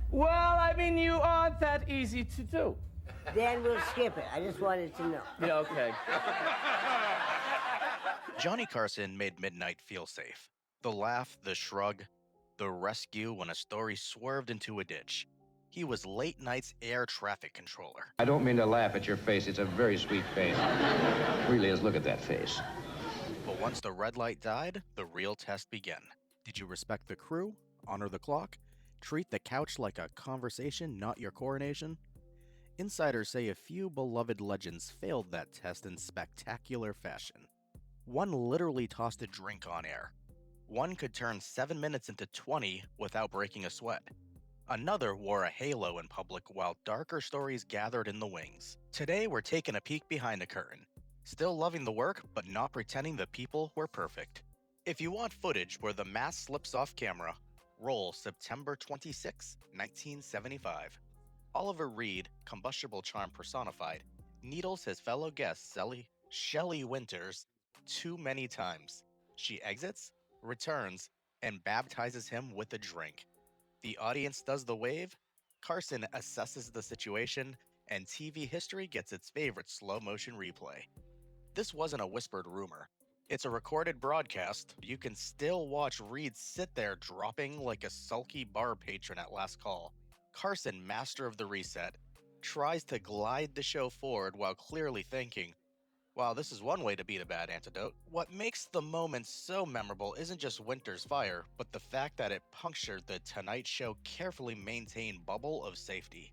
Well, I mean, you aren't that easy to do. Then we'll skip it. I just wanted to know. Yeah, okay. Johnny Carson made midnight feel safe. The laugh, the shrug, the rescue when a story swerved into a ditch. He was late night's air traffic controller. I don't mean to laugh at your face. It's a very sweet face. It really is. Look at that face. But once the red light died, the real test began. Did you respect the crew? Honor the clock? Treat the couch like a conversation, not your coronation? Insiders say a few beloved legends failed that test in spectacular fashion. One literally tossed a drink on air. One could turn 7 minutes into 20 without breaking a sweat. Another wore a halo in public while darker stories gathered in the wings. Today we're taking a peek behind the curtain. Still loving the work, but not pretending the people were perfect. If you want footage where the mask slips off camera, roll September 26, 1975. Oliver Reed, combustible charm personified, needles his fellow guest Shelley Winters too many times. She exits, returns, and baptizes him with a drink. The audience does the wave, Carson assesses the situation, and TV history gets its favorite slow-motion replay. This wasn't a whispered rumor. It's a recorded broadcast. You can still watch Reed sit there dropping like a sulky bar patron at last call. Carson, master of the reset, tries to glide the show forward while clearly thinking, wow, this is one way to beat a bad antidote. What makes the moment so memorable isn't just Winter's fire, but the fact that it punctured the Tonight Show carefully maintained bubble of safety.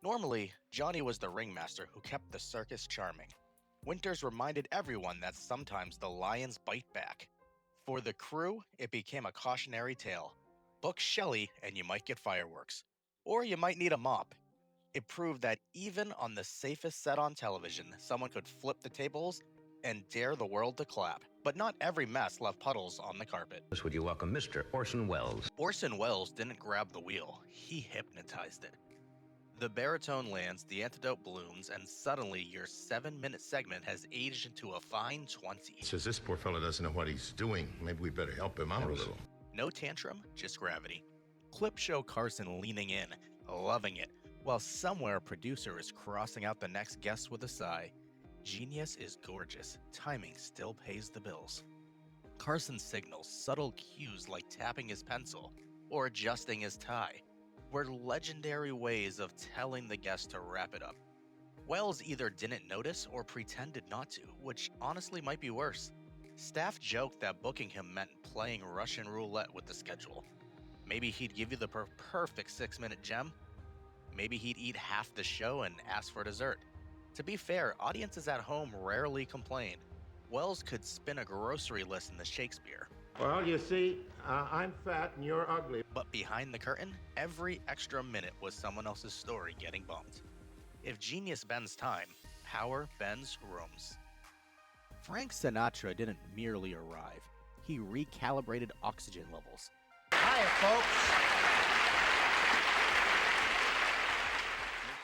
Normally, Johnny was the ringmaster who kept the circus charming. Winters reminded everyone that sometimes the lions bite back. For the crew, it became a cautionary tale. Book Shelley and you might get fireworks. Or you might need a mop. It proved that even on the safest set on television, someone could flip the tables and dare the world to clap. But not every mess left puddles on the carpet. Would you welcome Mr. Orson Welles? Orson Welles didn't grab the wheel, he hypnotized it. The baritone lands, the antidote blooms, and suddenly your 7-minute segment has aged into a fine 20. Says this poor fella doesn't know what he's doing. Maybe we better help him out a little. No tantrum, just gravity. Clips show Carson leaning in, loving it, while somewhere a producer is crossing out the next guest with a sigh. Genius is gorgeous. Timing still pays the bills. Carson signals subtle cues like tapping his pencil or adjusting his tie were legendary ways of telling the guest to wrap it up. Wells either didn't notice or pretended not to, which honestly might be worse. Staff joked that booking him meant playing Russian roulette with the schedule. Maybe he'd give you the perfect 6-minute gem. Maybe he'd eat half the show and ask for dessert. To be fair, audiences at home rarely complain. Wells could spin a grocery list in the Shakespeare. Well, you see, I'm fat and you're ugly. But behind the curtain, every extra minute was someone else's story getting bumped. If genius bends time, power bends rooms. Frank Sinatra didn't merely arrive. He recalibrated oxygen levels. Hiya, folks.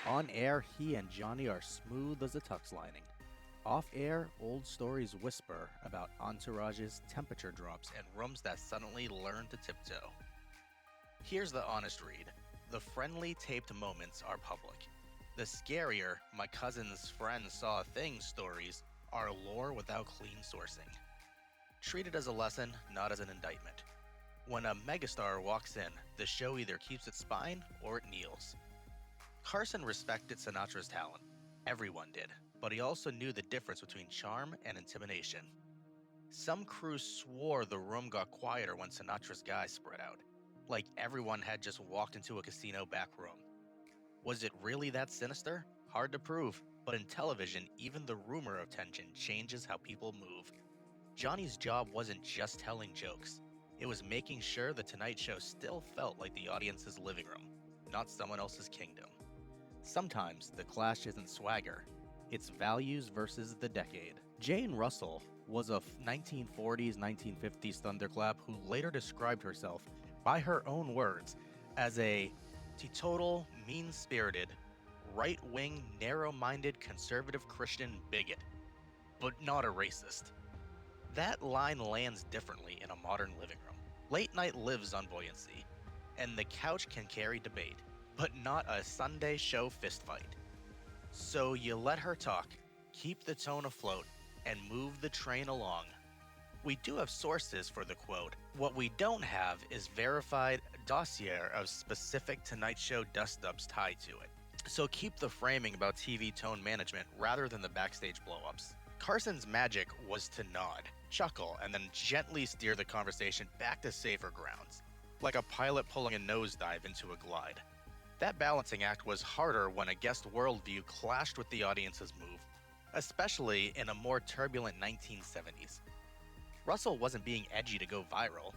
On air, he and Johnny are smooth as a tux lining. Off air, old stories whisper about entourages, temperature drops, and rooms that suddenly learn to tiptoe. Here's the honest read. The friendly taped moments are public. The scarier, my cousin's friend saw a thing stories are lore without clean sourcing. Treat it as a lesson, not as an indictment. When a megastar walks in, the show either keeps its spine or it kneels. Carson respected Sinatra's talent. Everyone did, but he also knew the difference between charm and intimidation. Some crews swore the room got quieter when Sinatra's guys spread out, like everyone had just walked into a casino back room. Was it really that sinister? Hard to prove, but in television, even the rumor of tension changes how people move. Johnny's job wasn't just telling jokes. It was making sure the Tonight Show still felt like the audience's living room, not someone else's kingdom. Sometimes the clash isn't swagger, it's values versus the decade. Jane Russell was a 1940s, 1950s thunderclap who later described herself, by her own words, as a teetotal, mean-spirited, right-wing, narrow-minded, conservative Christian bigot, but not a racist. That line lands differently in a modern living room. Late night lives on buoyancy, and the couch can carry debate, but not a Sunday show fistfight. So you let her talk, keep the tone afloat, and move the train along. We do have sources for the quote. What we don't have is verified dossier of specific Tonight Show dust-ups tied to it. So keep the framing about TV tone management rather than the backstage blow-ups. Carson's magic was to nod, chuckle, and then gently steer the conversation back to safer grounds, like a pilot pulling a nosedive into a glide. That balancing act was harder when a guest worldview clashed with the audience's move, especially in a more turbulent 1970s. Russell wasn't being edgy to go viral.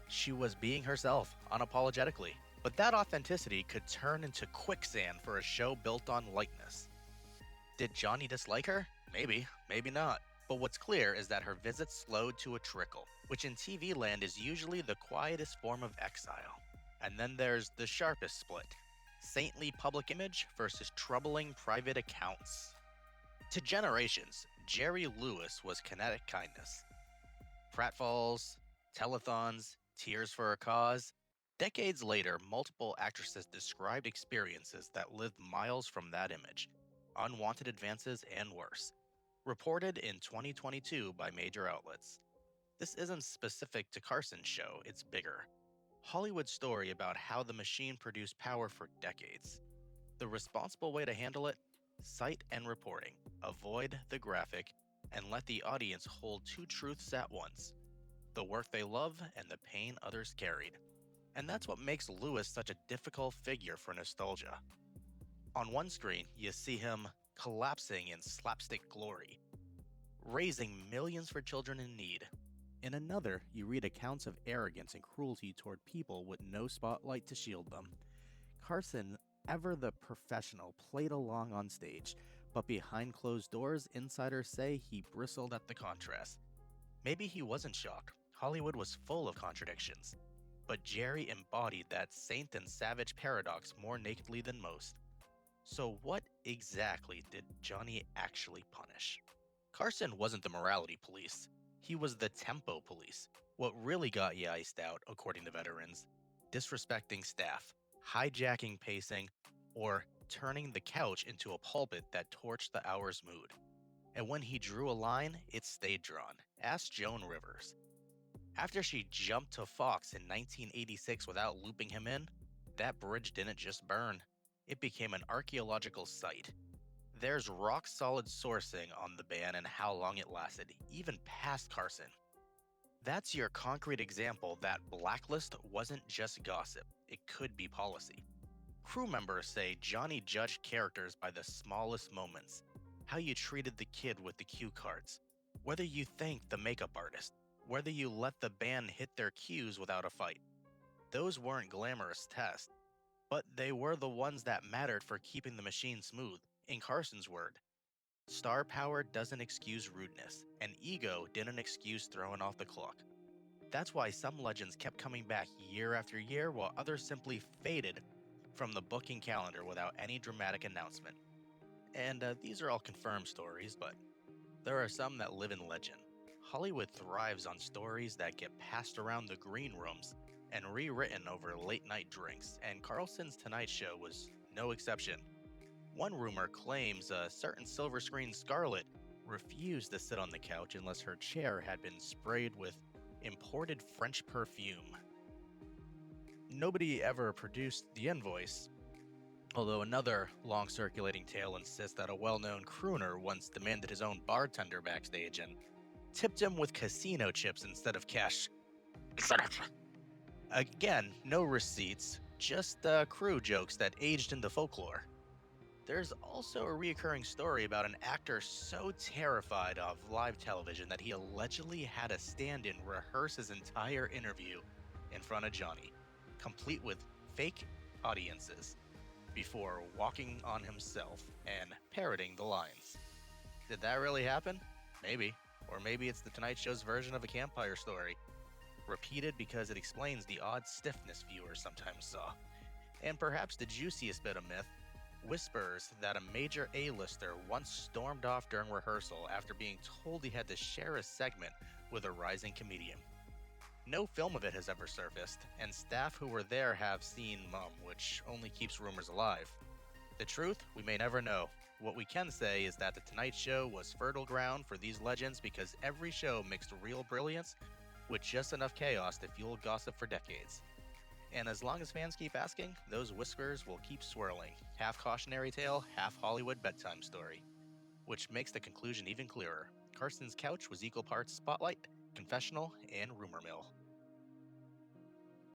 She was being herself, unapologetically. But that authenticity could turn into quicksand for a show built on lightness. Did Johnny dislike her? Maybe, maybe not. But what's clear is that her visits slowed to a trickle, which in TV land is usually the quietest form of exile. And then there's the sharpest split. Saintly public image versus troubling private accounts. To generations, Jerry Lewis was kinetic kindness. Pratfalls, telethons, tears for a cause. Decades later, multiple actresses described experiences that lived miles from that image. Unwanted advances and worse. Reported in 2022 by major outlets. This isn't specific to Carson's show, it's bigger. Hollywood's story about how the machine produced power for decades. The responsible way to handle it? Cite and reporting. Avoid the graphic, and let the audience hold two truths at once. The work they love and the pain others carried. And that's what makes Lewis such a difficult figure for nostalgia. On one screen, you see him collapsing in slapstick glory, raising millions for children in need. In another, you read accounts of arrogance and cruelty toward people with no spotlight to shield them. Carson, ever the professional, played along on stage, but behind closed doors, insiders say he bristled at the contrast. Maybe he wasn't shocked. Hollywood was full of contradictions. But Jerry embodied that saint and savage paradox more nakedly than most. So what exactly did Johnny actually punish? Carson wasn't the morality police. He was the tempo police. What really got you iced out, according to veterans, disrespecting staff, hijacking pacing, or turning the couch into a pulpit that torched the hour's mood. And when he drew a line, it stayed drawn. Ask Joan Rivers. After she jumped to Fox in 1986 without looping him in, that bridge didn't just burn. It became an archaeological site. There's rock-solid sourcing on the ban and how long it lasted, even past Carson. That's your concrete example that Blacklist wasn't just gossip, it could be policy. Crew members say Johnny judged characters by the smallest moments. How you treated the kid with the cue cards. Whether you thanked the makeup artist. Whether you let the band hit their cues without a fight. Those weren't glamorous tests, but they were the ones that mattered for keeping the machine smooth. In Carson's word, star power doesn't excuse rudeness, and ego didn't excuse throwing off the clock. That's why some legends kept coming back year after year, while others simply faded from the booking calendar without any dramatic announcement. And these are all confirmed stories, but there are some that live in legend. Hollywood thrives on stories that get passed around the green rooms and rewritten over late-night drinks, and Carlson's Tonight Show was no exception. One rumor claims a certain silver screen Scarlett refused to sit on the couch unless her chair had been sprayed with imported French perfume. Nobody ever produced the invoice, although another long-circulating tale insists that a well-known crooner once demanded his own bartender backstage and tipped him with casino chips instead of cash. Again, no receipts, just crew jokes that aged into folklore. There's also a reoccurring story about an actor so terrified of live television that he allegedly had a stand-in rehearse his entire interview in front of Johnny, complete with fake audiences, before walking on himself and parroting the lines. Did that really happen? Maybe. Or maybe it's the Tonight Show's version of a campfire story, repeated because it explains the odd stiffness viewers sometimes saw. And perhaps the juiciest bit of myth, whispers that a major A-lister once stormed off during rehearsal after being told he had to share a segment with a rising comedian. No film of it has ever surfaced, and staff who were there have seen Mum, which only keeps rumors alive. The truth, we may never know. What we can say is that The Tonight Show was fertile ground for these legends because every show mixed real brilliance with just enough chaos to fuel gossip for decades. And as long as fans keep asking, those whispers will keep swirling. Half cautionary tale, half Hollywood bedtime story. Which makes the conclusion even clearer. Carson's couch was equal parts spotlight, confessional, and rumor mill.